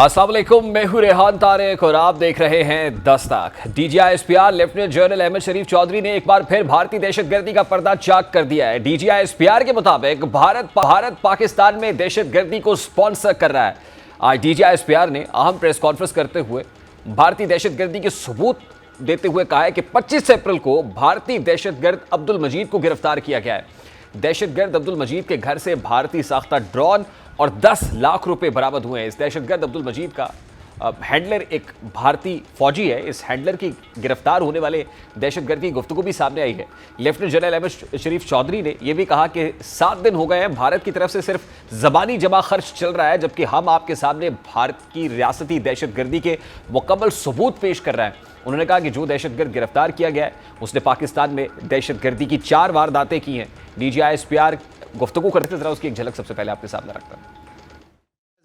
अस्सलाम वालेकुम, मैं हूं रेहान तारिक और आप देख रहे हैं Dastak. DG ISPR lieutenant general Ahmad शरीफ चौधरी ने एक बार फिर भारतीय दहशतगर्दी का पर्दा चाक कर दिया है। डीजीआईएसपीआर के मुताबिक भारत पाकिस्तान में दहशतगर्दी को स्पॉन्सर कर रहा है। आज डीजीआईएसपीआर ने अहम प्रेस कॉन्फ्रेंस करते हुए भारतीय दहशतगर्दी के सबूत देते हुए कहा है कि 25 अप्रैल को भारतीय दहशतगर्द अब्दुल मजीद को गिरफ्तार किया गया है। दहशतगर्द अब्दुल मजीद के घर से भारतीय साख्ता ड्रोन और 10 लाख रुपए बरामद हुए हैं। इस दहशतगर्द अब्दुल मजीद का हैंडलर एक भारतीय फौजी है। इस हैंडलर की गिरफ्तार होने वाले दहशतगर्द की गुफ्तगू भी सामने आई है। लेफ्टिनेंट जनरल अहमद शरीफ चौधरी ने यह भी कहा कि 7 दिन हो गए हैं, भारत की तरफ से सिर्फ ज़बानी जमा खर्च चल रहा है, जबकि हम आपके सामने भारत की रियासती दहशतगर्दी के मुकम्मल सबूत पेश कर रहे हैं। उन्होंने कहा कि जो दहशतगर्द गिरफ्तार किया गया है उसने पाकिस्तान में दहशतगर्दी की 4 वारदातें की हैं। डीजीआईएसपीआर गुफ्तगू करते थे, उसकी एक झलक सबसे पहले आपके सामने रखता हूं।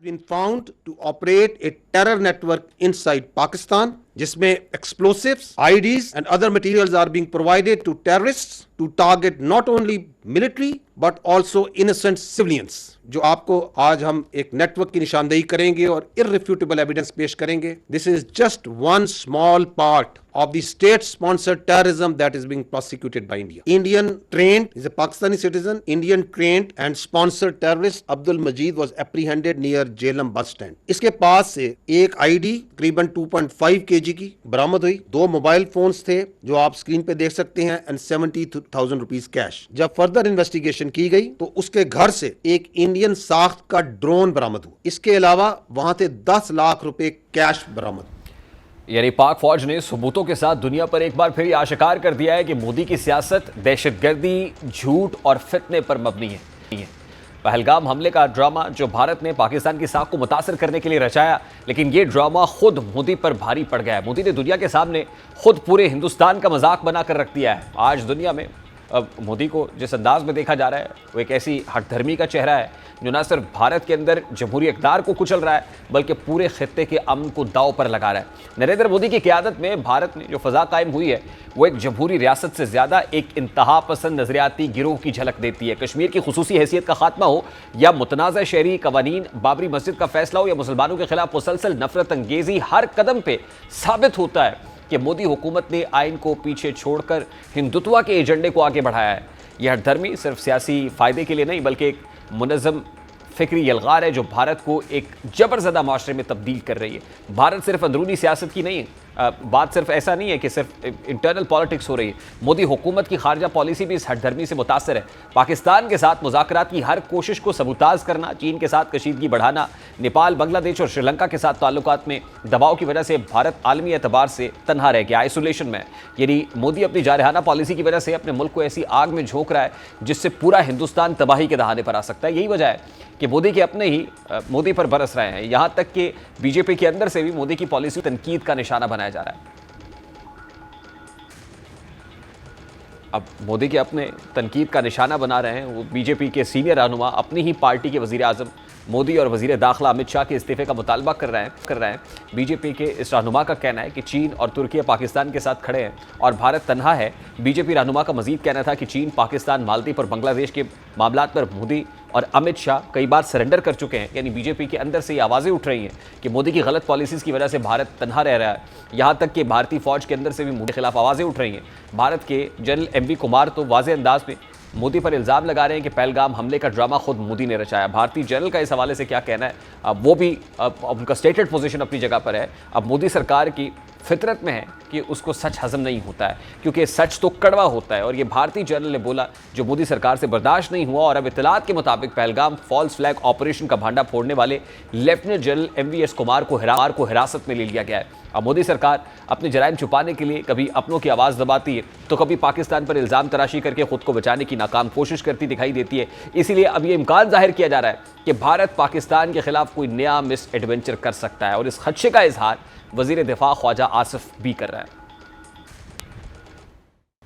been found to operate a terror network inside Pakistan, जिसमें explosives, IEDs and other materials are being provided to terrorists to target not only military but also innocent civilians. जो आपको आज हम एक नेटवर्क की निशानदेही करेंगे और irrefutable evidence पेश करेंगे. This is just one small part of the state-sponsored terrorism that is being prosecuted by India. Indian trained, is a Pakistani citizen, Indian trained and sponsored terrorist Abdul Majid was apprehended near Jhelum bus stand. इसके पास से एक ID करीबन 2.5 kg की बरामद हुई, 2 mobile phones थे जो आप स्क्रीन पे देख सकते हैं एंड 70,000 रुपीस कैश। जब फर्दर इन्वेस्टिगेशन की गई तो उसके घर से एक इंडियन साख्त का ड्रोन बरामद हुआ। इसके अलावा वहां से 10 लाख रुपए कैश बरामद। यानी पाक फौज ने सबूतों के साथ दुनिया पर एक बार फिर यह आश्कार कर दिया है कि मोदी की सियासत दहशतगर्दी, झूठ और फितने पर मबनी है। पहलगाम हमले का ड्रामा जो भारत ने पाकिस्तान की साख को मुतासर करने के लिए रचाया, लेकिन ये ड्रामा खुद मोदी पर भारी पड़ गया है। मोदी ने दुनिया के सामने खुद पूरे हिंदुस्तान का मजाक बनाकर रख दिया है। आज दुनिया में अब मोदी को जिस अंदाज में देखा जा रहा है वो एक ऐसी हठधर्मी का चेहरा है जो न सिर्फ भारत के अंदर जमहूरी इक़्तिदार को कुचल रहा है बल्कि पूरे खित्ते के अमन को दांव पर लगा रहा है। नरेंद्र मोदी की क़यादत में भारत में जो फ़ज़ा कायम हुई है वो एक जमहूरी रियासत से ज़्यादा एक इंतहा पसंद नज़रियाती गिरोह की झलक देती है। कश्मीर की खुसूसी हैसियत का खात्मा हो या मुतनाज़ शहरी कवानीन, बाबरी मस्जिद का फैसला हो या मुसलमानों के खिलाफ मुसलसल नफरत अंगेज़ी, हर कदम पर साबित होता है कि मोदी हुकूमत ने आइन को पीछे छोड़कर हिंदुत्व के एजेंडे को आगे बढ़ाया है। यह हठधर्मी सिर्फ सियासी फ़ायदे के लिए नहीं बल्कि एक मुनज़्ज़म फ़िक्री यलगार है जो भारत को एक जबरज़दा माशरे में तब्दील कर रही है। भारत सिर्फ अंदरूनी सियासत की नहीं है, बात सिर्फ ऐसा नहीं है कि सिर्फ इंटरनल पॉलिटिक्स हो रही है। मोदी हुकूमत की खारजा पॉलिसी भी इस हठधर्मी से मुतासर है। पाकिस्तान के साथ मुज़ाकरात की हर कोशिश को सबूताज करना, चीन के साथ कशीदगी बढ़ाना, नेपाल, बांग्लादेश और श्रीलंका के साथ ताल्लुकात में दबाव की वजह से भारत आलमी एतबार से तनहा रह गया, आइसोलेशन में। यानी मोदी अपनी जारहाना पॉलिसी की वजह से अपने मुल्क को ऐसी आग में झोंक रहा है जिससे पूरा हिंदुस्तान तबाही के दहाने पर आ सकता है। यही वजह है कि मोदी के अपने ही मोदी पर बरस रहे हैं। यहाँ तक कि बीजेपी के अंदर से भी मोदी की पॉलिसी तनकीद का निशाना बनाया जा रहा है। अब मोदी के अपने तनकीद का निशाना बना रहे हैं वो बीजेपी के सीनियर रहनुमा, अपनी ही पार्टी के वज़ीर आज़म मोदी और वज़ीर दाखिला अमित शाह के इस्तीफ़े का मुतालबा कर रहे हैं। बीजेपी के इस रहनुमा का कहना है कि चीन और तुर्की पाकिस्तान के साथ खड़े हैं और भारत तन्हा है। बीजेपी रहनुमा का मज़ीद कहना था कि चीन, पाकिस्तान, मालदीव और बांग्लादेश के मामलात पर मोदी और अमित शाह कई बार सरेंडर कर चुके हैं। यानी बीजेपी के अंदर से ये आवाज़ें उठ रही हैं कि मोदी की गलत पॉलिसीज़ की वजह से भारत तन्हा रह रहा है। यहाँ तक कि भारतीय फ़ौज के अंदर से भी मोदी के खिलाफ आवाज़ें उठ रही हैं। भारत के जनरल MV कुमार तो वाज़े अंदाज में मोदी पर इल्ज़ाम लगा रहे हैं कि पहलगाम हमले का ड्रामा खुद मोदी ने रचाया। भारतीय जनरल का इस हवाले से क्या कहना है, अब वो भी उनका स्टेटेड पोजीशन अपनी जगह पर है। अब मोदी सरकार की फितरत में है कि उसको सच हजम नहीं होता है क्योंकि सच तो कड़वा होता है और ये भारतीय जनरल ने बोला जो मोदी सरकार से बर्दाश्त नहीं हुआ। और अब इत्तलात के मुताबिक पहलगाम फॉल्स फ्लैग ऑपरेशन का भांडा फोड़ने वाले लेफ्टिनेंट जनरल MVS कुमार को हिरासत में ले लिया गया है। अब मोदी सरकार अपने जराइम छुपाने के लिए कभी अपनों की आवाज़ दबाती है तो कभी पाकिस्तान पर इल्ज़ाम तराशी करके खुद को बचाने की नाकाम कोशिश करती दिखाई देती है। इसीलिए अब ये इम्कान जाहिर किया जा रहा है कि भारत पाकिस्तान के खिलाफ कोई नया मिस एडवेंचर कर सकता है और इस खदशे का इजहार वज़ीर दिफा ख्वाजा आसिफ भी कर रहा है।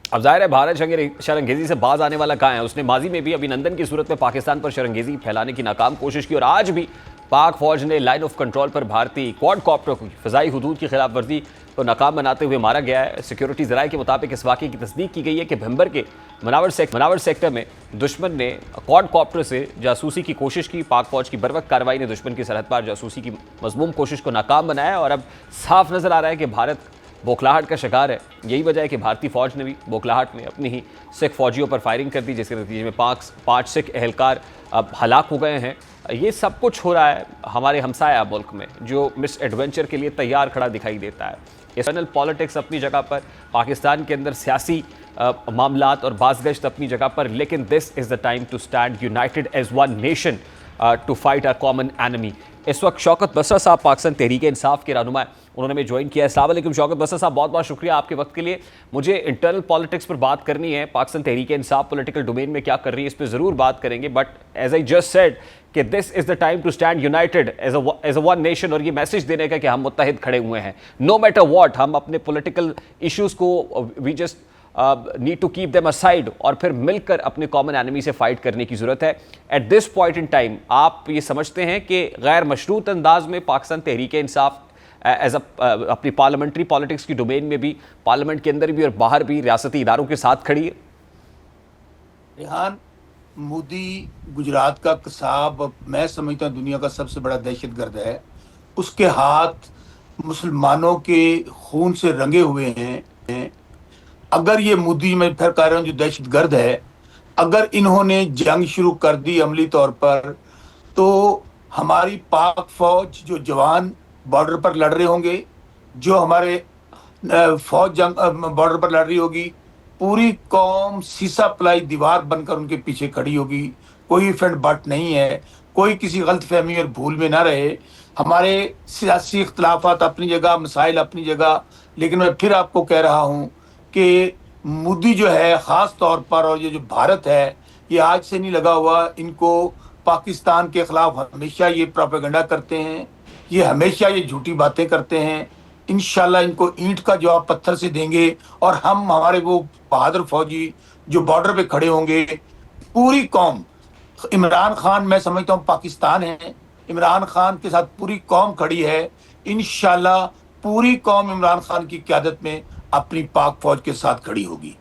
अब जाहिर है भारत शरंगेज़ी से बाज आने वाला कहाँ है। उसने माजी में भी अभिनंदन की सूरत में पाकिस्तान पर शरंगेज़ी फैलाने की नाकाम कोशिश की और आज भी पाक फौज ने लाइन ऑफ कंट्रोल पर भारतीय क्वाडकॉप्टर को फ़ज़ाई हुदूद की खिलाफ वर्जी को नाकाम बनाते हुए मारा गया है। सिक्योरिटी ज़राए के मुताबिक इस वाक़े की तस्दीक की गई है कि भंबर के मनावर सेक्टर में दुश्मन ने क्वाडकॉप्टर से जासूसी की कोशिश की। पाक फौज की बर्वक कार्रवाई ने दुश्मन की सरहद पार जासूसी की मजमूम कोशिश को नाकाम बनाया और अब साफ नजर आ रहा है कि भारत बौखलाहट का शिकार है। यही वजह है कि भारतीय फौज ने भी बौखलाहट में अपनी ही सिख फौजियों पर फायरिंग कर दी, जिसके नतीजे में 5 सिख एहलकार अब हलाक हो गए हैं। ये सब कुछ हो रहा है हमारे हमसाया मुल्क में, जो मिस एडवेंचर के लिए तैयार खड़ा दिखाई देता है। इंटरनल पॉलिटिक्स अपनी जगह पर, पाकिस्तान के अंदर सियासी मामलात और बाज़गश्त अपनी जगह पर, लेकिन this is the time to stand united as one nation to fight our common enemy. इस वक्त शौकत बसरा साहब पाकिस्तान तहरीक इंसाफ के रहनुमा, उन्होंने हमें ज्वाइन किया है। अस्सलाम वालेकुम शौकत बसरा साहब, बहुत बहुत शुक्रिया आपके वक्त के लिए। मुझे इंटरनल पॉलिटिक्स पर बात करनी है, पाकिस्तान तहरीक इंसाफ पॉलिटिकल डोमेन में क्या कर रही है इस पर ज़रूर बात करेंगे, but as I just said कि this is the time to stand united as a one nation, और ये मैसेज देने का कि हम मुत्तहिद खड़े हुए हैं नो मैटर व्हाट। हम अपने पॉलिटिकल इश्यूज़ को we just need to keep them aside और फिर मिलकर अपने कॉमन एनिमी से फाइट करने की ज़रूरत है। At this point in time आप ये समझते हैं कि गैर मशरूत अंदाज में पाकिस्तान तहरीक इंसाफ एज अपनी पार्लियामेंट्री पॉलिटिक्स की डोमेन में भी, पार्लियामेंट के अंदर भी और बाहर भी रियासती इदारों के साथ खड़ी है? रेहान, मोदी गुजरात का कसाब, मैं समझता हूँ दुनिया का सबसे बड़ा दहशतगर्द है। उसके हाथ मुसलमानों के खून से रंगे हुए हैं। अगर ये मोदी, मैं फिर कह रहा हूँ, जो दहशतगर्द है, अगर इन्होंने जंग शुरू कर दी अमली तौर पर, तो हमारी पाक फौज जो जवान बॉर्डर पर लड़ रहे होंगे, जो हमारे फौज जंग बॉर्डर पर लड़ रही होगी, पूरी कौम सीसा प्लाई दीवार बनकर उनके पीछे खड़ी होगी। कोई फ्रंट बट नहीं है, कोई किसी गलत फहमी और भूल में ना रहे। हमारे सियासी इख्तलाफात अपनी जगह, मसाइल अपनी जगह, लेकिन मैं फिर आपको कह रहा हूँ कि मोदी जो है ख़ास तौर पर, और ये जो भारत है, ये आज से नहीं लगा हुआ। इनको पाकिस्तान के ख़िलाफ़ हमेशा ये प्रोपेगेंडा करते हैं, ये हमेशा ये झूठी बातें करते हैं। इंशाल्लाह इनको ईंट का जवाब पत्थर से देंगे, और हम, हमारे वो बहादुर फौजी जो बॉर्डर पे खड़े होंगे, पूरी कौम, इमरान खान, मैं समझता हूँ पाकिस्तान है, इमरान खान के साथ पूरी कौम खड़ी है। इंशाल्लाह पूरी कौम इमरान खान की क़यादत में अपनी पाक फौज के साथ खड़ी होगी।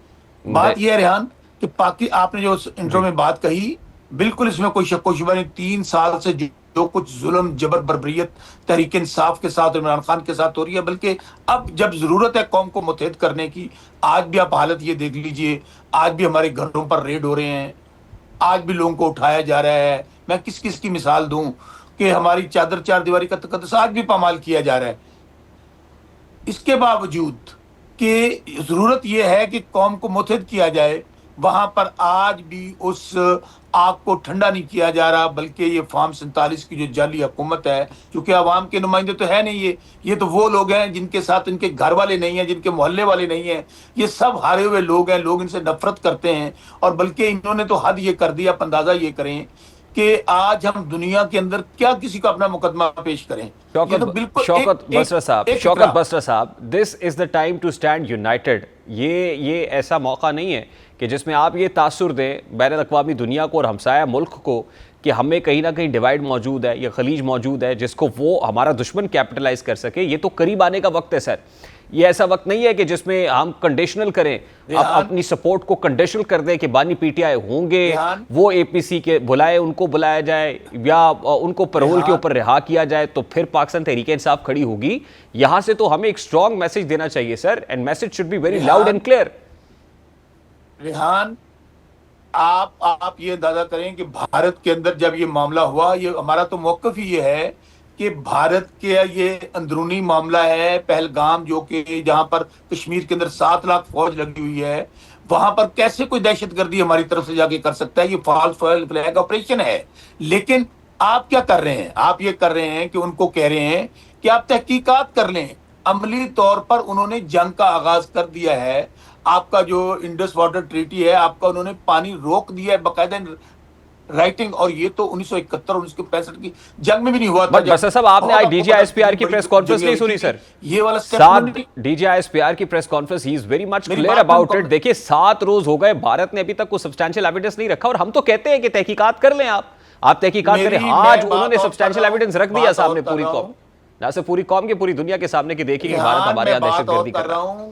बात यह है रेहान कि आपने जो इंट्रो में बात कही, बिल्कुल इसमें कोई शक व शुबा नहीं। 3 साल से जो कुछ जुल्म, जबर, बर्बरियत तहरीक इंसाफ के साथ, इमरान खान के साथ हो रही है, बल्कि अब जब जरूरत है कौम को मुत्तहिद करने की, आज भी आप हालत ये देख लीजिए, आज भी हमारे घरों पर रेड हो रहे हैं, आज भी लोगों को उठाया जा रहा है। मैं किस किस की मिसाल दूं कि हमारी चादर चार दीवारी का तकद्दुस आज भी पामाल किया जा रहा है। इसके बावजूद कि जरूरत यह है कि कौम को मुत्तहिद किया जाए, वहां पर आज भी उस आग को ठंडा नहीं किया जा रहा, बल्कि ये फार्म 47 की जो जाली हुकूमत है, क्योंकि आवाम के नुमाइंदे तो है नहीं, ये तो वो लोग हैं जिनके साथ इनके घर वाले नहीं हैं, जिनके मोहल्ले वाले नहीं हैं। ये सब हारे हुए लोग हैं, लोग इनसे नफरत करते हैं। और बल्कि इन्होंने तो हद ये कर दिया, आप अंदाजा ये करें कि आज हम दुनिया के अंदर क्या किसी को अपना मुकदमा पेश करें। Shaukat Basra sahab, this is the time to stand united. ये ऐसा मौका नहीं है कि जिसमें आप ये तासुर दें बैनुल अक़वामी दुनिया को और हमसाया मुल्क को कि हमें कहीं ना कहीं डिवाइड मौजूद है या खलीज मौजूद है जिसको वो हमारा दुश्मन कैपिटलाइज कर सके। ये तो करीब आने का वक्त है सर, ये ऐसा वक्त नहीं है कि जिसमें हम कंडीशनल करें, अपनी सपोर्ट को कंडीशनल कर दें कि बानी पीटीआई होंगे, वो एपीसी के बुलाए, उनको बुलाया जाए या उनको पैरोल के ऊपर रिहा किया जाए तो फिर पाकिस्तान तहरीक इंसाफ खड़ी होगी। यहां से तो हमें एक स्ट्रॉन्ग मैसेज देना चाहिए sir, and message should be very loud and clear. Rehan, आप ये अंदाजा करें कि भारत के अंदर जब ये मामला हुआ, ये हमारा तो मौक़िफ़ ही ये है कि भारत के ये अंदरूनी मामला है। पहलगाम, जो कि जहां पर कश्मीर के अंदर 7 लाख फौज लगी हुई है, वहां पर कैसे कोई दहशतगर्दी हमारी तरफ से जाके कर सकता है? ये फॉल्स फ्लैग ऑपरेशन है। लेकिन आप क्या कर रहे हैं? आप ये कर रहे हैं कि उनको कह रहे हैं कि आप तहकीकात कर लें। अमली तौर पर उन्होंने जंग का आगाज कर दिया है। आपका जो इंडस वाटर ट्रीटी है, आपका उन्होंने पानी रोक दिया है बाकायदा राइटिंग, और ये तो 1971 और 1965 की जंग में भी नहीं हुआ था। बस साहब, आपने आज डीजीआईएसपीआर की प्रेस कॉन्फ्रेंस नहीं सुनी सर? ये वाला स्टेप डीजीआईएसपीआर की press conference, he is very much clear about it. देखिए 7 रोज हो गए, भारत ने अभी तक कोई सब्सटैंशियल एविडेंस नहीं रखा, और हम तो कहते हैं कि तहकीकात कर लें, आप तहकीकात करें। आज उन्होंने सब्सटैंशियल एविडेंस रख दिया सामने पूरी कौम, ना से पूरी कौम के, पूरी दुनिया के सामने कि देखिए कि भारत हमारे यहाँ दहशतगर्दी कर रहा है।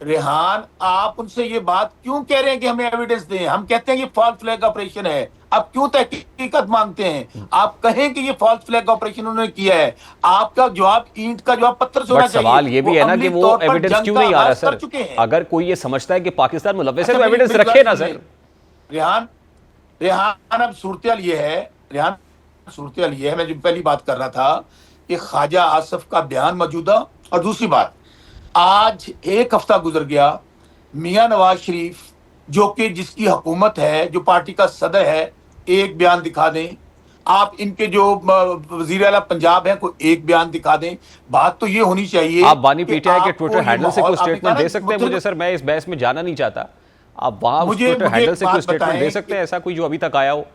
रेहान, आप उनसे ये बात क्यों कह रहे हैं कि हमें एविडेंस दें? हम कहते हैं ये फॉल्स फ्लैग ऑपरेशन है, आप क्यों तहकीकत मांगते हैं? आप कहें कि ये फॉल्स फ्लैग ऑपरेशन उन्होंने किया है, आपका जवाब ईंट का जवाब पत्थर से होना बट चाहिए। सवाल ये भी है ना कि वो एविडेंस क्यों नहीं आ रहा सर? चुके हैं। अगर कोई ये समझता है कि पाकिस्तान मुलव्वस है अच्छा, तो एविडेंस मेरी रखे बात ना सुनिए। सर। रेहान, रेहान अब सूरत ये है, रेहान सूरत ये है, मैं जो पहली बात कर रहा था कि ख्वाजा आसफ का बयान मौजूदा, और दूसरी बात, आज एक हफ्ता गुजर गया, मियां नवाज शरीफ जो कि जिसकी हुकूमत है, जो पार्टी का सदर है, एक बयान दिखा दें। आप इनके जो वजीर आला पंजाब हैं, कोई एक बयान दिखा दें। बात तो ये होनी चाहिए। आप बानी पीटीआई के आपको ट्विटर ये हैंडल से कोई माहौल- आपने स्टेटमेंट कहा दे ना, सकते हैं मुझे सर? मैं इस बहस में जाना नहीं चाहता। आप वहां उस ट्विटर मुझे हैंडल एक से कोई बात स्टेटमेंट दे बताएं सकते हैं, ऐसा कोई जो अभी तक आया हो?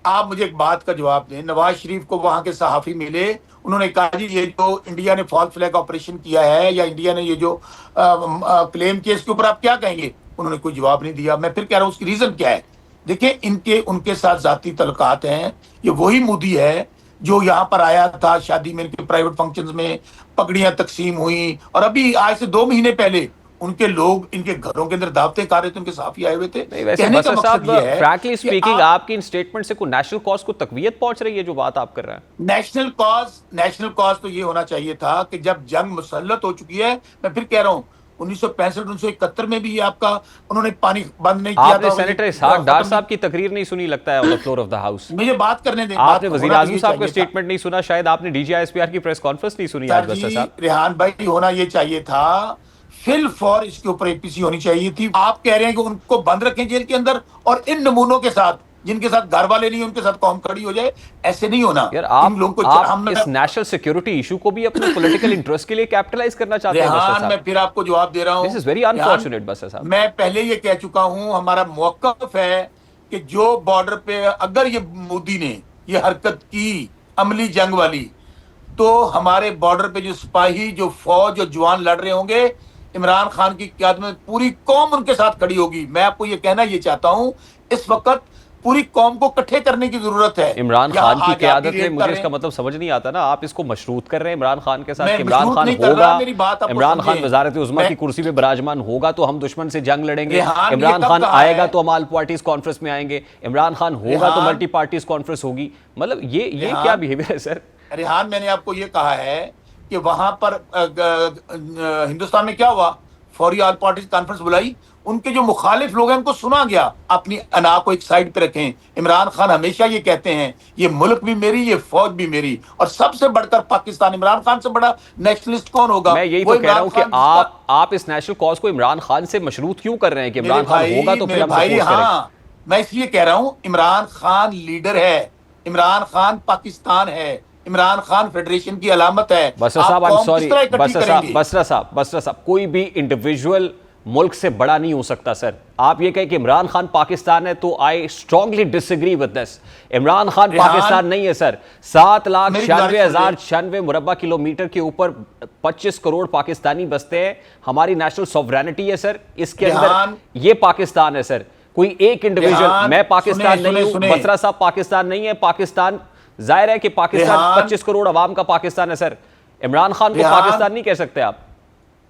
आप मुझे एक बात का जवाब दें। नवाज शरीफ को वहां के सहाफी मिले, उन्होंने कहा जी ये जो इंडिया ने फॉल्स फ्लैग ऑपरेशन किया है, या इंडिया ने ये जो क्लेम किया, इसके ऊपर आप क्या कहेंगे? उन्होंने कोई जवाब नहीं दिया। मैं फिर कह रहा हूं उसकी रीजन क्या है। देखिए, इनके उनके साथ जाती तल्लुकात हैं। ये वही मोदी है जो यहाँ पर आया था शादी में, इनके प्राइवेट फंक्शंस में पगड़ियां तकसीम हुई, और अभी आज से 2 महीने पहले उनके लोग इनके घरों के अंदर दावतें खा रहे थे, उनके साफी आए हुए थे। नहीं, वैसे कहने का बसर मकसद साहब, ये है फ्रैंकली कि स्पीकिंग आपकी इन स्टेटमेंट से कोई नेशनल कॉज को तकवीयत पहुंच रही है जो बात आप कर रहे हैं? नेशनल कॉज तो ये होना चाहिए था कि जब जंग मुसल्लत हो चुकी है, मैं फिर कह रहा हूं 1965-1971 में भी ये आपका उन्होंने पानी बंद नहीं किया आपने था। सेनेटर इसहाक डार साहब की तकरीर नहीं सुनी लगता है on the floor of the house? मुझे बात करने दें। आपने बात वजीर होना आजम ये साहब का चाहिए था। स्टेटमेंट नहीं सुना, शायद आपने डीजीआईएसपीआर की प्रेस कॉन्फ्रेंस नहीं सुनी आज सर बसर जी, साहब? रेहान भाई, होना ये चाहिए था, फिल फॉर इसके ऊपर एपीसी होनी चाहिए थी। आप कह रहे हैं कि उनको बंद रखें जेल के अंदर, और इन नमूनों के साथ जिनके साथ घर वाले नहीं, उनके साथ कौम खड़ी हो जाए। ऐसे नहीं होना यार, इन लोगों को। आप इस नेशनल सिक्योरिटी इशू को भी अपने पॉलिटिकल इंटरेस्ट के लिए कैपिटलाइज करना चाहते हैं बसर रेहान, साहब? मैं फिर आपको जवाब दे रहा हूं। दिस इज वेरी अनफॉर्चुनेट बसर साहब। मैं पहले ये कह चुका हूं, हमारा मौकफ है कि जो बॉर्डर पे अगर ये मोदी ने ये हरकत की अमली जंग वाली, तो हमारे बॉर्डर पे जो सिपाही, जो फौज, जो जवान लड़ रहे होंगे, इमरान खान की क़यादत में पूरी कौम उनके साथ खड़ी होगी। मैं आपको ये कहना ये चाहता हूं, इस वक्त पूरी कौम को इकट्ठे करने की जरूरत है। इमरान खान की क़यादत में, मुझे मुझे इसका मतलब समझ नहीं आता ना, आप इसको मशरूत कर रहे हैं इमरान खान के साथ मैं कि इमरान मशरूत खान नहीं कर होगा, रहा, मेरी बात आपको इमरान खान समझें। वजारत उज़्मा की मैं- कुर्सी पे विराजमान होगा तो हम दुश्मन से जंग लड़ेंगे, रेहान, ये इमरान कब खान कहा आएगा है? तो हम ऑल पार्टीज कॉन्फ्रेंस में आएंगे, इमरान खान होगा तो रेहान, मल्टी पार्टीज कॉन्फ्रेंस होगी। मतलब ये रेहान, क्या बिहेवियर है सर? रेहान, मैंने आपको ये कहा है कि वहां पर हिंदुस्तान में क्या हुआ, फौरी ऑल पार्टीज कॉन्फ्रेंस बुलाई, उनके जो मुखालिफ लोग हैं उनको सुना गया। अपनी अना को एक साइड पे रखें। इमरान खान हमेशा ये कहते हैं, ये मुल्क भी मेरी, ये फौज भी मेरी, और सबसे बढ़कर पाकिस्तान। इमरान खान से बड़ा नेशनलिस्ट कौन होगा? मैं यही वो तो कह रहा हूं कि इमरान खान आप इस नेशनल कॉज को इमरान खान से मशरूत क्यों कर रहे हैं कि मेरे इमरान खान भाई, होगा तो फिर मेरे हम भाई, सपोर्ट करें? हाँ, मैं इसलिए कह रहा हूं, इमरान खान लीडर है, इमरान खान पाकिस्तान है, इमरान खान फेडरेशन की अलामत है। Basra sahab, I am sorry, Basra Basra sahab, कोई भी इंडिविजुअल मुल्क से बड़ा नहीं हो सकता सर। आप ये कहें कि इमरान खान पाकिस्तान है तो I strongly disagree with this. Imran Khan Pakistan नहीं है सर। 7,96,096 मुरब्बा किलोमीटर के ऊपर 25 करोड़ पाकिस्तानी बसते हैं। हमारी नेशनल सॉवरेनिटी है सर, इसके अंदर ये पाकिस्तान है सर। कोई एक इंडिविजुअल, मैं पाकिस्तान नहीं हूं, बसरा साहब पाकिस्तान नहीं है। पाकिस्तान जाहिर है कि पाकिस्तान 25 करोड़ अवाम का पाकिस्तान है सर। इमरान खान को पाकिस्तान नहीं कह सकते आप।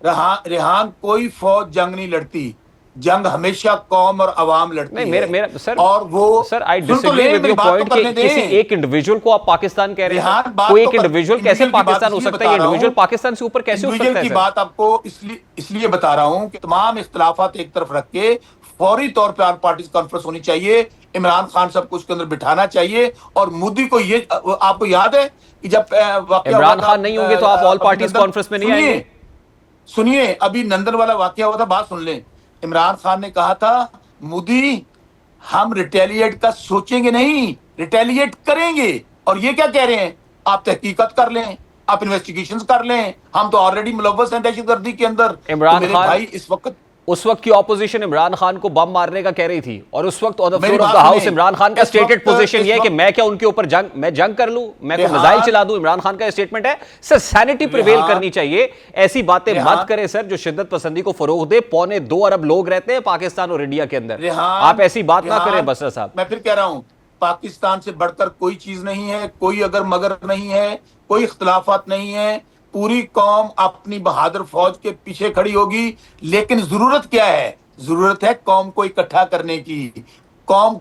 रेहान, कोई फौज जंग नहीं लड़ती, जंग हमेशा कौम और अवाम लड़ती नहीं, है। मेरा सर, और वो sir I disagree with your point कि किसी एक इंडिविजुअल को आप पाकिस्तान कह रहे हैं। कोई एक इंडिविजुअल कैसे पाकिस्तान हो सकता है? इंडिविजुअल पाकिस्तान से ऊपर कैसे हो सकता है? इंडिविजुअल की बात आपको इसलिए बता रहा हूं कि तमाम इख्तिलाफात एक तरफ रख के फौरी तौर पर ऑल पार्टीज कॉन्फ्रेंस होनी चाहिए। इमरान खान साहब को उसके अंदर बिठाना चाहिए। और मोदी को ये, आपको याद है कि जब इमरान खान नहीं होंगे तो आप ऑल पार्टीज कॉन्फ्रेंस में नहीं आएंगे? सुनिए, अभी नंदन वाला वाकया हुआ था, बात सुन लें। इमरान खान ने कहा था, मोदी हम रिटेलिएट का सोचेंगे नहीं, रिटेलिएट करेंगे। और ये क्या कह रहे हैं, आप तहकीकत कर लें, आप इन्वेस्टिगेशंस कर लें, हम तो ऑलरेडी मुलव्वस हैं दहशतगर्दी के अंदर। इमरान खान भाई, इस वक्त उस वक्त की ऑपोजिशन इमरान खान को बम मारने का कह रही थी, और उस वक्त on the floor of the house Imran Khan का स्टेटेड पोजीशन ये है कि मैं क्या उनके ऊपर जंग कर लूं, मैं कोई मिसाइल चला दूं। इमरान खान का स्टेटमेंट है सर, सैनिटी प्रिवेल करनी चाहिए। ऐसी बातें मत करें सर जो शिद्दत पसंदी को फरोग दे। 2.25 अरब लोग रहते हैं पाकिस्तान और इंडिया के अंदर, आप ऐसी बात ना करें बसरा साहब। मैं फिर कह रहा हूं, पाकिस्तान से बढ़कर कोई चीज नहीं है, कोई अगर मगर नहीं है, कोई इख्तिलाफात नहीं है, पूरी कौम अपनी बहादुर फौज के पीछे खड़ी होगी। लेकिन जरूरत क्या है? जरूरत है कौम को इकट्ठा करने की, कौम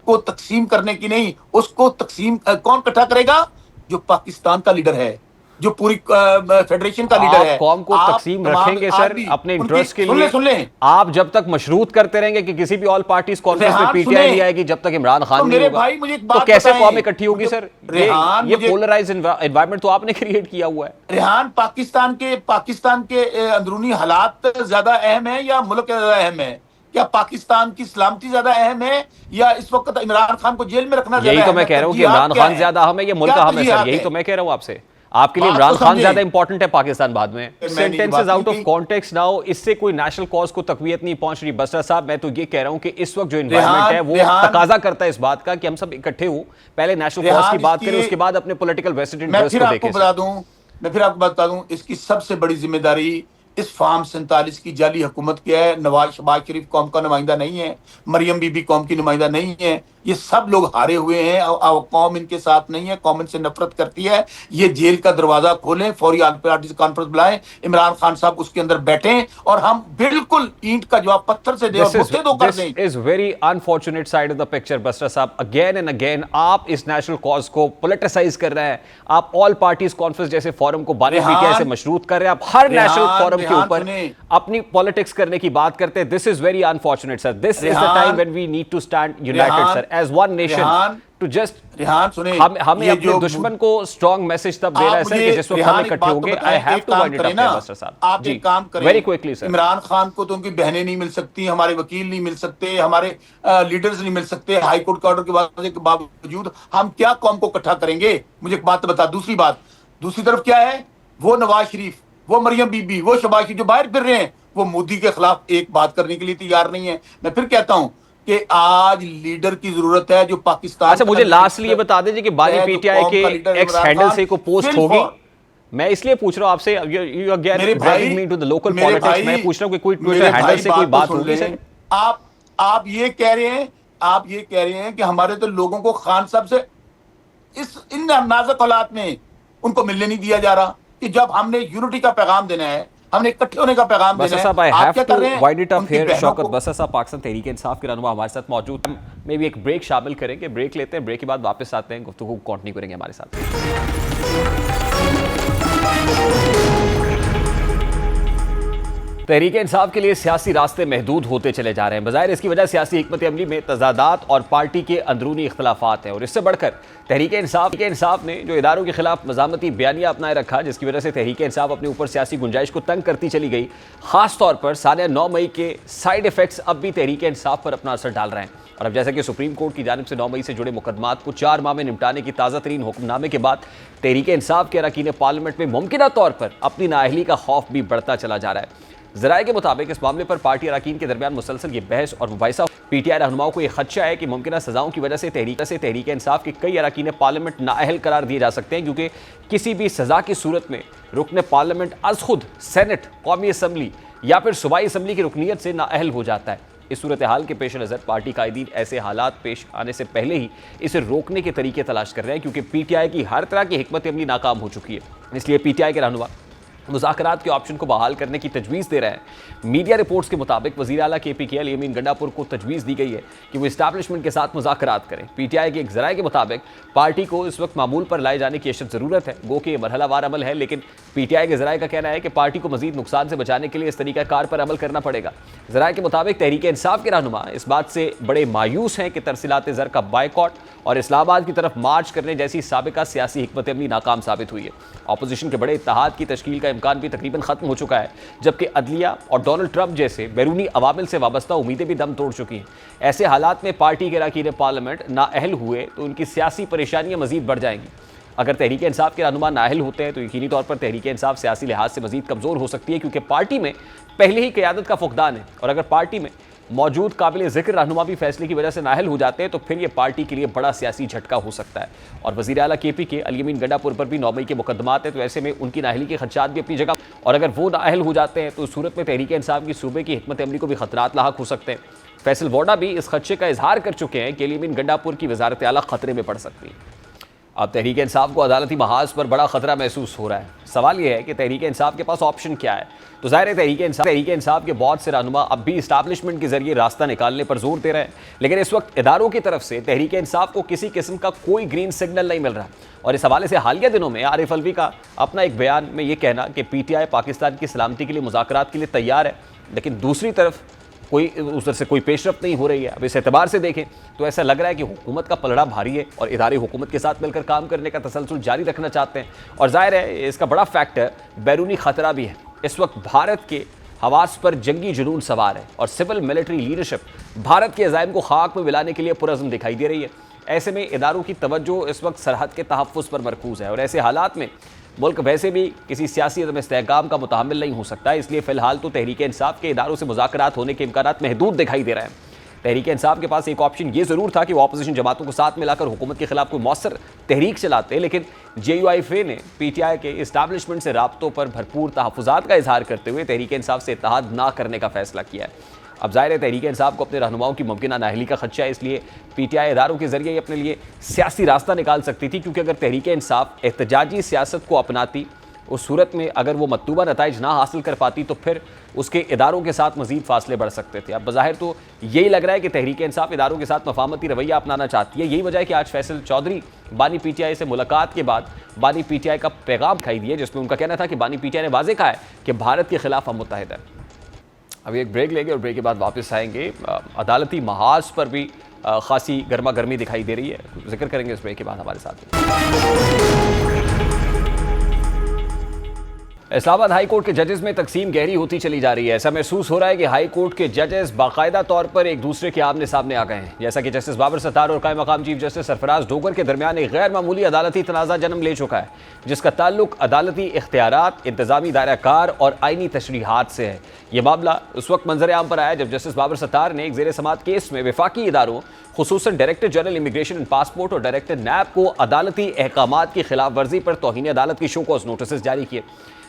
को तकसीम करने की नहीं। उसको तकसीम कौन इकट्ठा करेगा? जो पाकिस्तान का लीडर है, जो पूरी फेडरेशन का लीडर है। आप कौम को तकसीम रखेंगे सर अपने इंटरेस्ट के लिए। सुन ले आप जब तक मशरूत करते रहेंगे कि किसी भी ऑल पार्टीज कॉन्फ्रेंस में पीटीआई नहीं आएगी जब तक इमरान खान नहीं होगा, भाई मुझे एक तो बात कैसे बताएं। कौम इकट्ठी होगी सर? ये पोलराइज एनवायरनमेंट तो आपने क्रिएट किया हुआ है। रेहान, पाकिस्तान के अंदरूनी हालात ज्यादा अहम है या मुल्क ज्यादा अहम है? क्या पाकिस्तान की सलामती ज्यादा अहम है या इस वक्त इमरान खान को जेल में रखना ज्यादा? यही तो मैं कह रहा हूँ कि इमरान खान ज्यादा अहम है, ये मुल्क अहम है सर। यही तो मैं कह रहा हूँ आपसे। आपके लिए इमरान खान ज्यादा इंपॉर्टेंट है, पाकिस्तान बाद में। Sentences out of context now, इससे कोई नेशनल कॉज को तकवीयत नहीं पहुंच रही। बसरा साहब, मैं तो ये कह रहा हूं कि इस वक्त जो एनवायरनमेंट है वो तकाजा करता है इस बात का कि हम सब इकट्ठे हो, पहले नेशनल कॉज की बात करें, उसके बाद अपने पॉलिटिकल वेस्टेड इंटरेस्ट को देखें। मैं फिर आपको बता दूं, इसकी सबसे बड़ी जिम्मेदारी इस फार्म 47 की जाली हुकूमत की है। शहबाज शरीफ कौम का नुमाइंदा नहीं है, मरियम बीबी कौम की नुमाइंदा नहीं है। ये सब लोग हारे हुए हैं और कौम इनके साथ नहीं है, कौम इनसे नफरत करती है। ये जेल का दरवाजा खोलें, फौरी ऑल पार्टीज कॉन्फ्रेंस बुलाएं, इमरान खान साहब उसके अंदर बैठें और हम बिल्कुल ईंट का जवाब पत्थर से दें और मुद्दे दो कर दें। This is very unfortunate side of the picture, Basra साहब। अगेन एंड अगेन आप इस नेशनल कॉज को पोलिटिसाइज कर रहे हैं। आप ऑल पार्टीज कॉन्फ्रेंस जैसे फोरम को बानी पीटीआई से मशरूत कर रहे हैं। आप हर नेशनल फोरम के ऊपर अपनी पॉलिटिक्स करने की बात करते हैं। This is very unfortunate sir. This is the time when we need to stand united sir as one nation to just हमें अपने दुश्मन को स्ट्रॉन्ग मैसेज तब देना है सर कि जिस वक्त हम इकट्ठे होंगे। I have to wind it up Basra sahab. आप एक काम करें very quickly sir. Imran Khan को तो उनकी बहनें नहीं मिल सकती, हमारे वकील नहीं मिल सकते, हमारे लीडर्स नहीं मिल सकते। हाई कोर्ट के ऑर्डर के बावजूद हम क्या कौम को इकट्ठा करेंगे? मुझे एक बात बता। दूसरी बात, दूसरी तरफ क्या है? वो नवाज शरीफ, वो मरियम बीबी, वो शहबाज शरीफ जो बाहर फिर रहे हैं, वो मोदी के खिलाफ एक बात करने के लिए तैयार नहीं है। मैं फिर कहता हूं कि आज लीडर की जरूरत है जो पाकिस्तान। अच्छा, मुझे लास्टली ये बता दीजिए कि बानी पीटीआई के एक्स हैंडल से को पोस्ट होगी। मैं इसलिए पूछ रहा हूं आपसे, you again bringing me to the local politics. मैं पूछ रहा हूं कि कोई ट्विटर हैंडल से कोई बात होगी सर? आप ये कह रहे हैं कि हमारे तो लोगों को खान साहब से इन नाजुक हालात में उनको मिलने नहीं दिया जा रहा कि जब हमने यूनिटी का पैगाम देना है, हमने इकट्ठे होने का पैगाम देना है। आप क्या कर रहे हैं? Wind it up here. Shaukat Basra sahab Pakistan Tehreek Insaf के रहनुमा हमारे साथ मौजूद। हम में भी एक ब्रेक शामिल करेंगे। ब्रेक लेते हैं, ब्रेक के बाद वापस आते हैं, गुफ्तगू कंटिन्यू करेंगे हमारे साथ। तहरीक इंसाफ के लिए सियासी रास्ते महदूद होते चले जा रहे हैं। बज़ाहिर इसकी वजह सियासी हिकमत अमली में तजादात और पार्टी के अंदरूनी इख्तलाफात हैं। और इससे बढ़कर तहरीक इंसाफ ने जो इदारों के खिलाफ मज़ामती बयानिया अपनाए रखा, जिसकी वजह से तहरीक इंसाफ अपने ऊपर सियासी गुंजाइश को तंग करती चली गई। खास तौर पर सानिया 9 मई के साइड इफेक्ट्स अब भी तहरीक इंसाफ पर अपना असर डाल रहे हैं। और अब जैसा कि सुप्रीम कोर्ट की जानिब से 9 मई से जुड़े मुकदमात को 4 माह में निपटाने की ताज़ा तरीन हुक्मनामे के बाद तहरीक इंसाफ के अरकान पार्लियामेंट में मुमकिना तौर पर अपनी नाअहली का खौफ भी बढ़ता चला जा रहा है। ज़राए के मुताबिक इस मामले पर पार्टी अरकान के दरमियान मुसलसल ये बहस और मुबाहिसा। पीटीआई रहनुमाओं को यह खदशा है कि मुमकिन सजाओं की वजह से तहरीक इंसाफ के कई अरकान पार्लियामेंट नाअहल करार दिए जा सकते हैं, क्योंकि किसी भी सजा की सूरत में रुकन पार्लियामेंट अज खुद सेनेट, कौमी असम्बली या फिर सूबाई असम्बली की रुकनीत से नाअहल हो जाता है। इस सूरत हाल के पेश नज़र पार्टी कायदीन ऐसे हालात पेश आने से पहले ही इसे रोकने के तरीके तलाश कर रहे हैं, क्योंकि पीटीआई की हर तरह की हिकमत अमली नाकाम हो चुकी है। इसलिए पीटीआई के रहनुमा मुज़ाकरात के ऑप्शन को बहाल करने की तजवीज़ दे रहे हैं। मीडिया रिपोर्ट्स के मुताबिक वज़ीर आला KPK अली अमीन गंडापुर को तजवीज़ दी गई है कि वो इस्टेब्लिशमेंट के साथ मुज़ाकरात करें। पीटीआई के एक ज़राए के मुताबिक पार्टी को इस वक्त मामूल पर लाए जाने की अशद ज़रूरत है। गो कि मरहलावार अमल है, लेकिन पीटीआई के ज़राए का कहना है कि पार्टी को मज़ीद नुकसान से बचाने के लिए इस तरीक़ा कार पर अमल करना पड़ेगा। ज़राए के मुताबिक तहरीक इंसाफ के रहनुमा इस बात से बड़े मायूस हैं कि तरसीलात ज़र का बायकॉट और इस्लामाबाद की तरफ मार्च करने जैसी साबिका सियासी हिकमत अमली नाकाम साबित हुई है। अपोजिशन के बड़े इत्तेहाद की तश्कील का इम्कान भी तकरीबन खत्म हो चुका है, जबकि अदलिया और डोनाल्ड ट्रंप जैसे बैरूनी अवामिल से वाबस्ता उम्मीदें भी दम तोड़ चुकी हैं। ऐसे हालात में पार्टी के अरकान पार्लियामेंट नाअहल हुए तो उनकी सियासी परेशानियां मजीद बढ़ जाएंगी। अगर तहरीक इंसाफ के रहनुमा नाअहल होते हैं तो यकीनी तौर पर तहरीक इंसाफ सियासी लिहाज से मजीद कमज़ोर हो सकती है, क्योंकि पार्टी में पहले ही क़यादत का फुकदान है। और अगर पार्टी में मौजूद काबिल ज़िक्र रहनुमा भी फैसले की वजह से नाअहल हो जाते हैं तो फिर ये पार्टी के लिए बड़ा सियासी झटका हो सकता है। और वज़ीर आला KPK अली अमीन गंडापुर पर भी 9 मई के मुकदमात हैं, तो ऐसे में उनकी नाअहली के खदशात भी अपनी जगह। और अगर वो नाअहल हो जाते हैं तो उस सूरत में तहरीक इंसाफ की सूबे की हिकमत अमली को भी खतरात लाहक हो सकते हैं। फैसल वोडा भी इस खदशे का इजहार कर चुके हैं कि अली अमीन गंडापुर की वज़ारत आला खतरे में पड़ सकती है। अब तहरीक इंसाफ को अदालती महाज पर बड़ा खतरा महसूस हो रहा है। सवाल यह है कि तहरीक इंसाफ के पास ऑप्शन क्या है। तो जाहिर है तहरीक इंसाफ के बहुत से रहनुमा अब भी इस्टेब्लिशमेंट के जरिए रास्ता निकालने पर जोर दे रहे हैं, लेकिन इस वक्त इदारों की तरफ से तहरीक इंसाफ को किसी किस्म का कोई ग्रीन सिग्नल नहीं मिल रहा। और इस हवाले से हालिया दिनों में आरिफ अलवी का अपना एक बयान में यह कहना कि PTI पाकिस्तान की सलामती के लिए मुज़ाकरात के लिए तैयार है, लेकिन दूसरी तरफ कोई उधर से कोई पेशरफ्त नहीं हो रही है। अब इस एतबार से देखें तो ऐसा लग रहा है कि हुकूमत का पलड़ा भारी है और इदारे हुकूमत के साथ मिलकर काम करने का तसलसल जारी रखना चाहते हैं। और जाहिर है इसका बड़ा फैक्टर बैरूनी खतरा भी है। इस वक्त भारत के हवास पर जंगी जुनून सवार है और सिविल मिलिट्री लीडरशिप भारत के अज़ाइम को खाक में मिलाने के लिए पुरज़्म दिखाई दे रही है। ऐसे में इदारों की तवज्जो इस वक्त सरहद के तहफ़्फ़ुज़ पर मरकूज़ है और ऐसे हालात में मुल्क वैसे भी किसी सियासी अदम इस्तेहकाम का मुतहम्मिल नहीं हो सकता। इसलिए फ़िलहाल तो तहरीक इंसाफ के इदारों से मुज़ाकरात होने के इम्कानात महदूद दिखाई दे रहे हैं। तहरीक इंसाफ के पास एक ऑप्शन ये ज़रूर था कि वो अपोजिशन जमातों को साथ मिलाकर हुकूमत के खिलाफ कोई मौसर तहरीक चलाते, लेकिन JUIFA ने PTI के इस्टेब्लिशमेंट से राब्तों पर भरपूर तहफ़्फ़ुज़ात का इजहार करते हुए तहरीक इंसाफ से इत्तेहाद ना करने का फैसला किया है। अब ज़ाहिर है तहरीक इंसाफ को अपने रहनुमाओं की मुमकिन नाअहली का खदशा है, इसलिए PTI इदारों के जरिए अपने लिए सियासी रास्ता निकाल सकती थी, क्योंकि अगर तहरीक इंसाफ एहतजाजी सियासत को अपनाती, उस सूरत में अगर वो मतलूबा नताइज ना हासिल कर पाती तो फिर उसके इदारों के साथ मजीद फासले बढ़ सकते थे। अब बज़ाहिर तो यही लग रहा है कि तहरीक इंसाफ इदारों के साथ मफामती रवैया अपनाना चाहती है। यही वजह है कि आज फैसल चौधरी बानी PTI से मुलाकात के बाद बानी PTI का पैगाम दिखाई दिया, जिसमें उनका कहना था कि बानी PTI ने वाज़ेह कहा है कि भारत के खिलाफ हम मुत्तहिद हैं। अभी एक ब्रेक लेंगे और ब्रेक के बाद वापस आएंगे। अदालती महाज पर भी खासी गर्मा गर्मी दिखाई दे रही है, जिक्र करेंगे इस ब्रेक के बाद हमारे साथ। इस्लामाबाद हाई कोर्ट के जजेस में तकसीम गहरी होती चली जा रही है। ऐसा महसूस हो रहा है कि हाई कोर्ट के जजेस बाकायदा तौर पर एक दूसरे के आमने सामने आ गए हैं। जैसा कि जस्टिस बाबर सत्तार और कायम मकाम चीफ जस्टिस सरफराज डोगर के दरमियान एक गैर मामूली अदालती तनाज़ा जन्म ले चुका है, जिसका ताल्लुक अदालती इख्तियारात, इंतजामी दायरा-कार और आइनी तशरीहात से है। यह मामला उस वक्त मंजर आम पर आया जब जस्टिस बाबर सत्तार ने एक ज़ेर समात केस में वफाकी इदारों खुसूसन director general immigration and passport और डायरेक्टर NAB को अदालती अहकामात की खिलाफ वर्जी पर तौहीन अदालत की शो कॉज नोटिस जारी किए।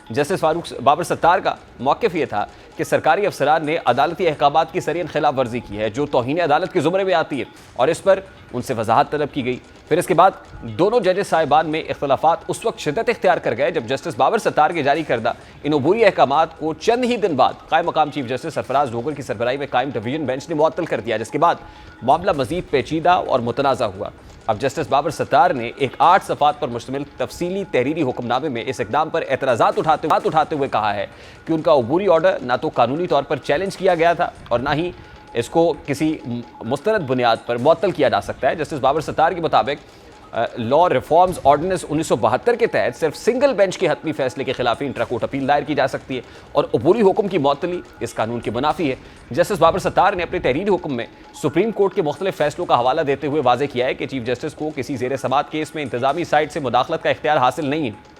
जस्टिस फारूक बाबर सत्तार का मौक़िफ़ ये था कि सरकारी अफसरान ने अदालती अहकामात की सरीन खिलाफ वर्जी की है जो तौहीन अदालत के ज़ुमरे में आती है, और इस पर उनसे वजाहत तलब की गई। फिर इसके बाद दोनों जजेस साहिबान में इख्तलाफात उस वक्त शिद्दत इख्तियार कर गए जब जस्टिस बाबर सत्तार के जारी करदा इन अबूरी अहकामात को चंद ही दिन बाद कायम मकाम चीफ जस्टिस सरफराज डोगर की सरबराही में कायम डिवीजन बेंच ने मुअत्तल कर दिया, जिसके बाद मामला मजीद पेचीदा और मुतनाज़ा हुआ। अब जस्टिस बाबर सत्तार ने एक 8 सफ़ात पर मुश्तमिल तफसीली तहरीरी हुक्मनामे में इस इक़दाम पर एतराज़ात उठाते हुए कहा है कि उनका अबूरी ऑर्डर ना तो कानूनी तौर पर चैलेंज किया गया था और ना ही इसको किसी मुस्तनद बुनियाद पर मुअत्तल किया जा सकता है। जस्टिस बाबर सत्तार के मुताबिक लॉ रिफॉर्म्स ऑर्डिनेंस 1972 के तहत सिर्फ सिंगल बेंच के हतमी फैसले के खिलाफ ही इंट्रा कोर्ट अपील दायर की जा सकती है और अबूरी हुक्म की मुअत्तली इस कानून के मुनाफी है। जस्टिस बाबर सत्तार ने अपने तहरीरी हुक्म में सुप्रीम कोर्ट के मुख्तलिफ फैसलों का हवाला देते हुए वाज़ेह किया है कि चीफ जस्टिस को किसी ज़ेर समात केस में इंतजामी साइड से मुदाखलत का इख्तियार हासिल नहीं है।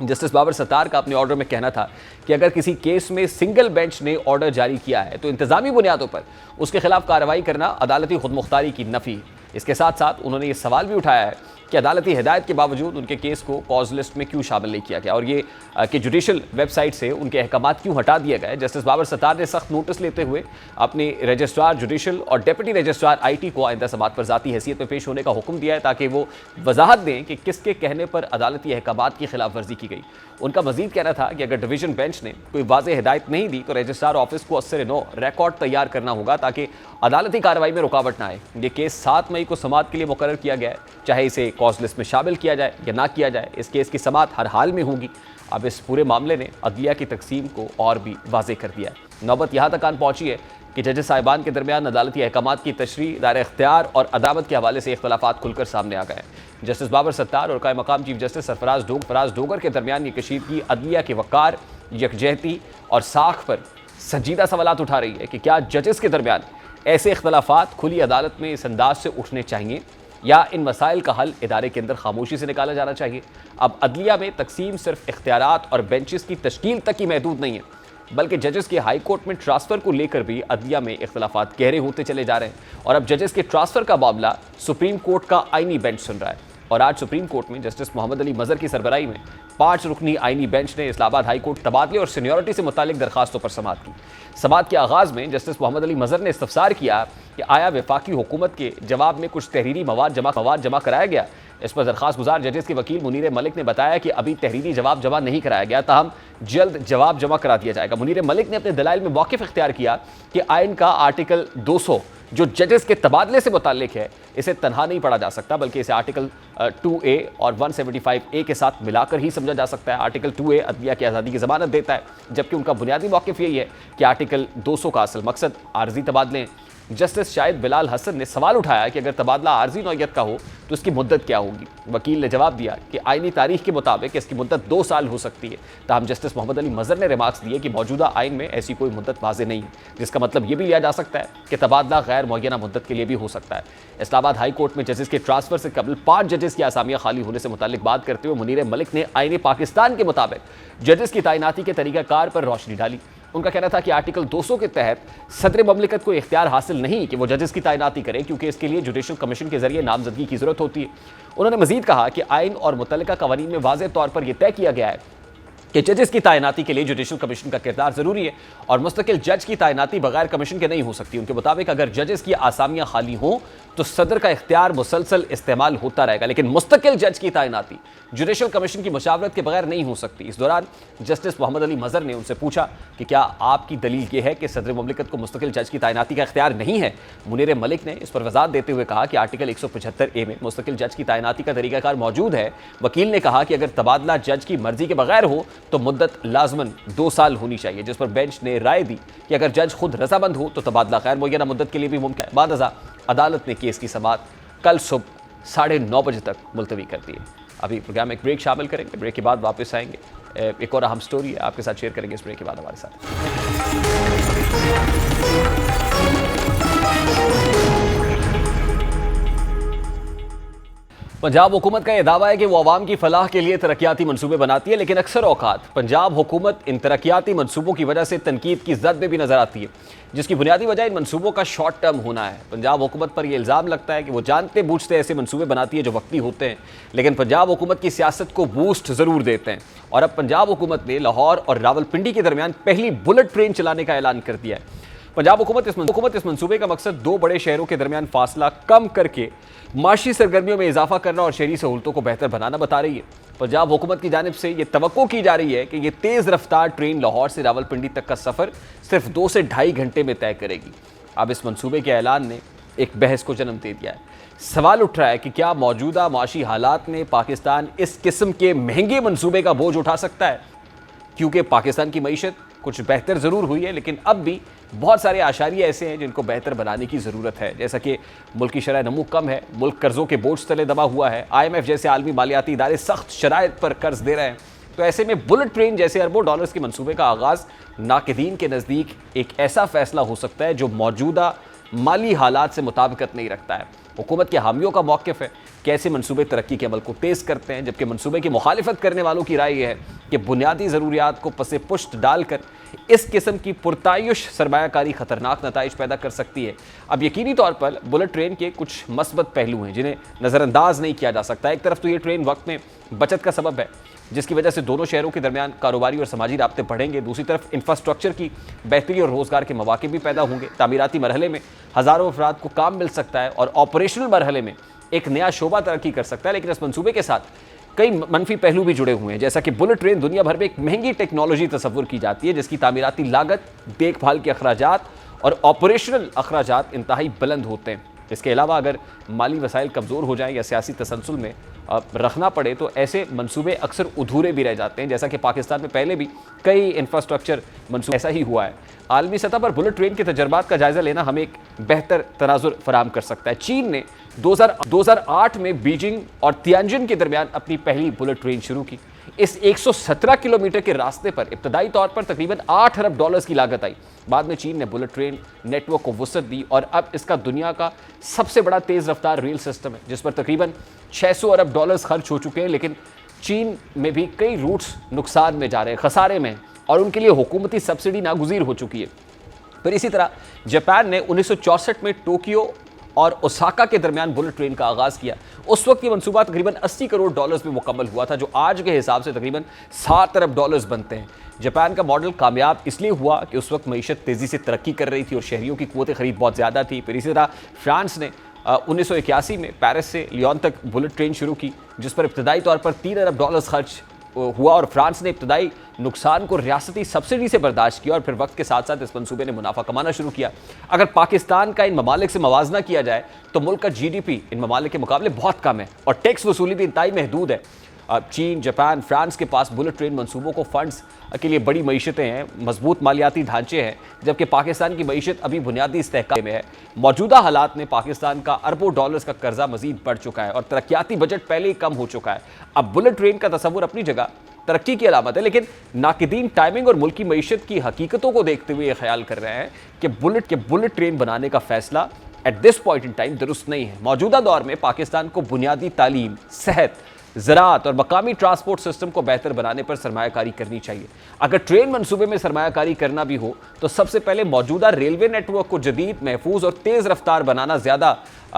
जस्टिस बाबर सत्तार का अपने ऑर्डर में कहना था कि अगर किसी केस में सिंगल बेंच ने ऑर्डर जारी किया है तो इंतजामी बुनियादों पर उसके खिलाफ कार्रवाई करना अदालती खुदमुख्तारी की नफ़ी है। इसके साथ साथ उन्होंने ये सवाल भी उठाया है कि अदालती हिदायत के बावजूद उनके केस को कॉज लिस्ट में क्यों शामिल नहीं किया गया और ये कि जुडिशल वेबसाइट से उनके अहकामात क्यों हटा दिए गए। जस्टिस बाबर सत्तार ने सख्त नोटिस लेते हुए अपने रजिस्ट्रार जुडिशल और डेप्यूटी रजिस्ट्रार IT को आइंदा समात पर ज़ाती हैसियत में पेश होने का हुक्म दिया है ताकि वो वजाहत दें कि किसके कहने पर अदालती अहकामात की खिलाफ वर्जी की गई। उनका मजीद कहना था कि अगर डिवीजन बेंच ने कोई वाज़ेह हिदायत नहीं दी तो रजिस्ट्रार ऑफिस को असर नो रिकॉर्ड तैयार करना होगा ताकि अदालती कार्रवाई में रुकावट ना आए। ये केस 7 मई को समात के लिए मुकर्रर किया गया है, चाहे इसे कॉज लिस्ट में शामिल किया जाए या ना किया जाए, इस केस की समात हर हाल में होगी। अब इस पूरे मामले ने अदलिया की तकसीम को और भी वाज़ेह कर दिया है। नौबत यहाँ तक आन पहुँची है कि जजेस साहिबान के दरमियान अदालती अहकामात की तशरीह, दायरा इख्तियार और अदावत के हवाले से इख्तलाफात खुलकर सामने आ गए हैं। जस्टिस बाबर सत्तार और कायम मकाम चीफ जस्टिस सरफराज डोगर के दरमियान ये कशीदगी अदलिया के वक़ार, यकजहती और साख पर संजीदा सवालात उठा रही है कि क्या जजेस के दरमियान ऐसे इख्तलाफात खुली अदालत में इस अंदाज से उठने चाहिए या इन मसाइल का हल इदारे के अंदर खामोशी से निकाला जाना चाहिए। अब अदलिया में तकसीम सिर्फ इख्तियारात और बेंचेस की तश्कील तक ही महदूद नहीं है, बल्कि जजेस के हाई कोर्ट में ट्रांसफ़र को लेकर भी अदलिया में इख्तलाफात गहरे होते चले जा रहे हैं और अब जजेस के ट्रांसफ़र का मामला सुप्रीम कोर्ट का आइनी बेंच सुन रहा है। और आज सुप्रीम कोर्ट में जस्टिस मोहम्मद अली मज़हर की सरबराही में 5 रुकनी आइनी बेंच ने इस्लामाबाद हाई कोर्ट तबादले और सीनियरिटी से मुतालिक दरखास्तों पर समात की। समात के आगाज़ में जस्टिस मोहम्मद अली मज़हर ने इस्तफसार किया कि आया वफाकी हुकूमत के जवाब में कुछ तहरीरी मवाद जमा कराया गया। इस पर दरखास्त गुजार जजेस के वकील मुनीर मलिक ने बताया कि अभी तहरीरी जवाब जमा नहीं कराया गया, ताहम जल्द जवाब जमा करा दिया जाएगा। मुनीर मलिक ने अपने दलाइल में मौक़िफ़ इख्तियार किया कि आइन का आर्टिकल 200 जो जजेस के तबादले से मुताल्लिक है, इसे तनहा नहीं पढ़ा जा सकता, बल्कि इसे आर्टिकल 2A और 175A के साथ मिलाकर ही समझा जा सकता है। आर्टिकल 2A अदलिया की आज़ादी की ज़मानत देता है, जबकि उनका बुनियादी मौक़िफ़ यही है कि आर्टिकल 200 का असल मकसद आर्जी तबादले हैं। जस्टिस शाहिद बिलाल हसन ने सवाल उठाया कि अगर तबादला आर्जी नौयत का हो तो इसकी मुद्दत क्या होगी। वकील ने जवाब दिया कि आइनी तारीख के मुताबिक इसकी मुद्दत 2 साल हो सकती है। ताहम जस्टिस मोहम्मद अली मज़हर ने रिमार्क्स दिए कि मौजूदा आइन में ऐसी कोई मुद्दत वाज़ेह नहीं है, जिसका मतलब ये भी लिया जा सकता है कि तबादला गैर मुअय्यना मुद्दत के लिए भी हो सकता है। इस्लामाबाद हाई कोर्ट में जजेस के ट्रांसफ़र से कबल 5 जजेस की आसामियाँ खाली होने से मुताल्लिक बात करते हुए मुनीर मलिक ने आइन पाकिस्तान के मुताबिक जजेस की तैनाती के तरीक़ाकार पर रोशनी डाली। उनका कहना था कि आर्टिकल 200 के तहत सदर ममलिकत को इख्तियार हासिल नहीं कि वो जजेस की तैनाती करें, क्योंकि इसके लिए जुडिशल कमीशन के जरिए नामजदगी की जरूरत होती है। उन्होंने मजीद कहा कि आइन और मुतल्लिका कवानीन में वाज़ेह तौर पर यह तय किया गया है कि जजेस की तैनाती के लिए जुडिशल कमीशन का किरदार जरूरी है और मुस्तकिल जज की तैनाती बगैर कमीशन के नहीं हो सकती। उनके मुताबिक अगर जजेस की आसामियां खाली हों तो सदर का इख्तियार मुसलसल इस्तेमाल होता रहेगा, लेकिन मुस्तकिल जज की तैनाती जुडिशल कमीशन की मशावरत के बगैर नहीं हो सकती। इस दौरान जस्टिस मोहम्मद अली मज़हर ने उनसे पूछा कि क्या आपकी दलील यह है कि सदर ममलिकत को मुस्तकिल जज की तैनाती का इख्तियार नहीं है। मुनीर मलिक ने इस पर वजाहत देते हुए कहा कि आर्टिकल 175A में मुस्तकिल जज की तैनाती का तरीकाकार मौजूद है। वकील ने कहा कि अगर तबादला जज की मर्जी के बगैर हो तो मुद्दत लाजमन 2 साल होनी चाहिए, जिस पर बेंच ने राय दी कि अगर जज खुद रजामंद हो तो तबादला गैर मुअय्यना मुद्दत के लिए भी मुमकिन है। बाद अज़ा अदालत ने केस की समाअत कल सुबह 9:30 बजे तक मुलतवी कर दी है। अभी प्रोग्राम में एक ब्रेक शामिल करेंगे, ब्रेक के बाद वापस आएंगे। एक और अहम स्टोरी है आपके साथ शेयर करेंगे इस ब्रेक के बाद हमारे साथ। पंजाब हुकूमत का यह दावा है कि वो अवाम की फलाह के लिए तरक्याती मनसूबे बनाती है, लेकिन अक्सर औकात पंजाब हुकूमत इन तरक्याती मनसूबों की वजह से तनकीद की जद में भी नजर आती है, जिसकी बुनियादी वजह इन मनसूबों का शॉर्ट टर्म होना है। पंजाब हुकूमत पर यह इल्ज़ाम लगता है कि वो जानते बूझते ऐसे मनसूबे बनाती है जो वक्ती होते हैं, लेकिन पंजाब हुकूमत की सियासत को बूस्ट ज़रूर देते हैं। और अब पंजाब हुकूमत ने लाहौर और रावलपिंडी के दरमियान पहली बुलेट ट्रेन चलाने का ऐलान कर दिया है। पंजाब हुकूमत इस मंसूबे का मकसद 2 बड़े शहरों के दरमियान फासला कम करके माशी सरगर्मियों में इजाफा करना और शहरी सहूलतों को बेहतर बनाना बता रही है। पंजाब हुकूमत की जानिब से यह तवक्को की जा रही है कि यह तेज़ रफ्तार ट्रेन लाहौर से रावलपिंडी तक का सफ़र सिर्फ 2 से ढाई घंटे में तय करेगी। अब इस मंसूबे के ऐलान ने एक बहस को जन्म दे दिया है। सवाल उठ रहा है कि क्या मौजूदा माशी हालात में पाकिस्तान इस किस्म के महंगे मंसूबे का बोझ उठा सकता है, क्योंकि पाकिस्तान की मईशत कुछ बेहतर ज़रूर हुई है, लेकिन अब भी बहुत सारे आशारिये ऐसे हैं जिनको बेहतर बनाने की ज़रूरत है। जैसा कि मुल्क की शरह नमू कम है, मुल्क कर्ज़ों के बोझ तले दबा हुआ है, IMF जैसे आलमी मालियाती इदारे सख्त शराइत पर कर्ज दे रहे हैं। तो ऐसे में बुलेट ट्रेन जैसे अरबों डॉलर्स के मंसूबे का आगाज़ नाक़दीन के नज़दीक एक ऐसा फ़ैसला हो सकता है जो मौजूदा माली हालात से मुताबिकत नहीं रखता है। हुकूमत के हामियों का मौक़िफ़ है कि ऐसे मनसूबे तरक्की के अमल को तेज़ करते हैं, जबकि मनसूबे की मुखालिफत करने वालों की राय यह है कि बुनियादी ज़रूरियात को पसे पुश्त डालकर इस किस्म की पुरतायुश सरमायाकारी ख़तरनाक नताइज पैदा कर सकती है। अब यकीनी तौर पर बुलेट ट्रेन के कुछ मस्बत पहलू हैं जिन्हें नज़रअंदाज नहीं किया जा सकता। एक तरफ तो ये ट्रेन वक्त में बचत का सबब है, जिसकी वजह से दोनों शहरों के दरमियान कारोबारी और समाजी राब्ते बढ़ेंगे। दूसरी तरफ इंफ्रास्ट्रक्चर की बेहतरी और रोज़गार के मौके भी पैदा होंगे। तामीराती मरहले में हज़ारों अफराद को काम मिल सकता है और ऑपरेशनल मरहले में एक नया शोबा तरक्की कर सकता है। लेकिन इस मंसूबे के साथ कई मनफी पहलू भी जुड़े हुए हैं, जैसा कि बुलेट ट्रेन दुनिया भर में एक महंगी टेक्नोलॉजी तस्वुर की जाती है, जिसकी तामीराती लागत, देखभाल के अखराजात और ऑपरेशनल अखराजात इंतहाई बुलंद होते हैं। इसके अलावा अगर माली वसाइल कमज़ोर हो जाएं या सियासी तसलसल में रखना पड़े तो ऐसे मंसूबे अक्सर अधूरे भी रह जाते हैं, जैसा कि पाकिस्तान में पहले भी कई इंफ्रास्ट्रक्चर मंसूबे ऐसा ही हुआ है। आलमी सतह पर बुलेट ट्रेन के तजर्बात का जायज़ा लेना हमें एक बेहतर तनाजुर फराहम कर सकता है। चीन ने 2008 में बीजिंग और तियानजिन के दरमियान अपनी पहली बुलेट ट्रेन शुरू की। इस 117 किलोमीटर के रास्ते पर इब्तदाई तौर पर तकरीबन $8 अरब की लागत आई। बाद में चीन ने बुलेट ट्रेन नेटवर्क को वुसअत दी और अब इसका दुनिया का सबसे बड़ा तेज़ रफ्तार रेल सिस्टम है, जिस पर तकरीबन $600 अरब खर्च हो चुके हैं। लेकिन चीन में भी कई रूट्स नुकसान में जा रहे हैं, खसारे में, और उनके लिए हुकूमती सब्सिडी नागुज़ीर हो चुकी है। फिर इसी तरह जापान ने 1964 में टोक्यो और ओसाका के दरमियान बुलेट ट्रेन का आगाज़ किया। उस वक्त ये मंसूबा तकरीबन $80 करोड़ में मुकम्मल हुआ था, जो आज के हिसाब से तकरीबन $7 अरब बनते हैं। जापान का मॉडल कामयाब इसलिए हुआ कि उस वक्त मईशत तेज़ी से तरक्की कर रही थी और शहरियों की क़ुव्वत ख़रीद बहुत ज़्यादा थी। फिर इसी तरह फ्रांस ने 1981 में पेरिस से लियोन तक बुलेट ट्रेन शुरू की, जिस पर इब्तदाई तौर पर $3 अरब खर्च हुआ और फ्रांस ने इब्तदाई नुकसान को रियासती सब्सिडी से बर्दाश्त किया और फिर वक्त के साथ साथ इस मंसूबे ने मुनाफा कमाना शुरू किया। अगर पाकिस्तान का इन ममालिक से मवाजना किया जाए तो मुल्क का GDP इन ममालिक के मुकाबले बहुत कम है और टैक्स वसूली भी इंतहाई महदूद है। चीन, जापान, फ्रांस के पास बुलेट ट्रेन मंसूबों को फंड्स के लिए बड़ी मईशतें हैं, मजबूत मालियाती ढांचे हैं, जबकि पाकिस्तान की मईशत अभी बुनियादी इस्तेहकाम में है। मौजूदा हालात में पाकिस्तान का अरबों डॉलर्स का कर्जा मजीद बढ़ चुका है और तरक्याती बजट पहले ही कम हो चुका है। अब बुलेट ट्रेन का तस्वुर अपनी जगह तरक्की की अलामत है, लेकिन नाकिदीन टाइमिंग और मुल्क की मईशत की हकीकतों को देखते हुए ये ख्याल कर रहे हैं कि बुलेट ट्रेन बनाने का फैसला at this point in time दुरुस्त नहीं है। मौजूदा दौर में पाकिस्तान को बुनियादी तालीम, सेहत, ज़राअत और मकामी ट्रांसपोर्ट सिस्टम को बेहतर बनाने पर सरमायाकारी करनी चाहिए। अगर ट्रेन मंसूबे में सरमायाकारी करना भी हो तो सबसे पहले मौजूदा रेलवे नेटवर्क को जदीद, महफूज और तेज़ रफ्तार बनाना ज़्यादा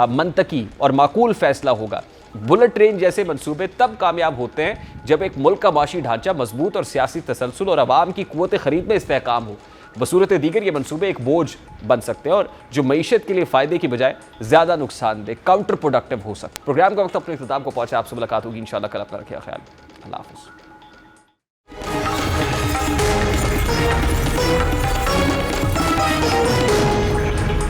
मंतकी और माकूल फैसला होगा। बुलेट ट्रेन जैसे मंसूबे तब कामयाब होते हैं जब एक मुल्क का माशी ढांचा मजबूत और सियासी तसलसल और आवाम की कुव्वत खरीद में इस्तेहकाम हो। बसूरत दीगर ये मंसूबे एक बोझ बन सकते हैं और जो मईशत के लिए फ़ायदे की बजाय ज़्यादा नुकसानदेह, काउंटर प्रोडक्टिव हो सकते हैं। प्रोग्राम का वक्त अपने इख्तिताम को पहुंचा। आपसे मुलाकात होगी इंशाल्लाह कल। अपना रखिए ख्याल। अल्लाह हाफ़िज़।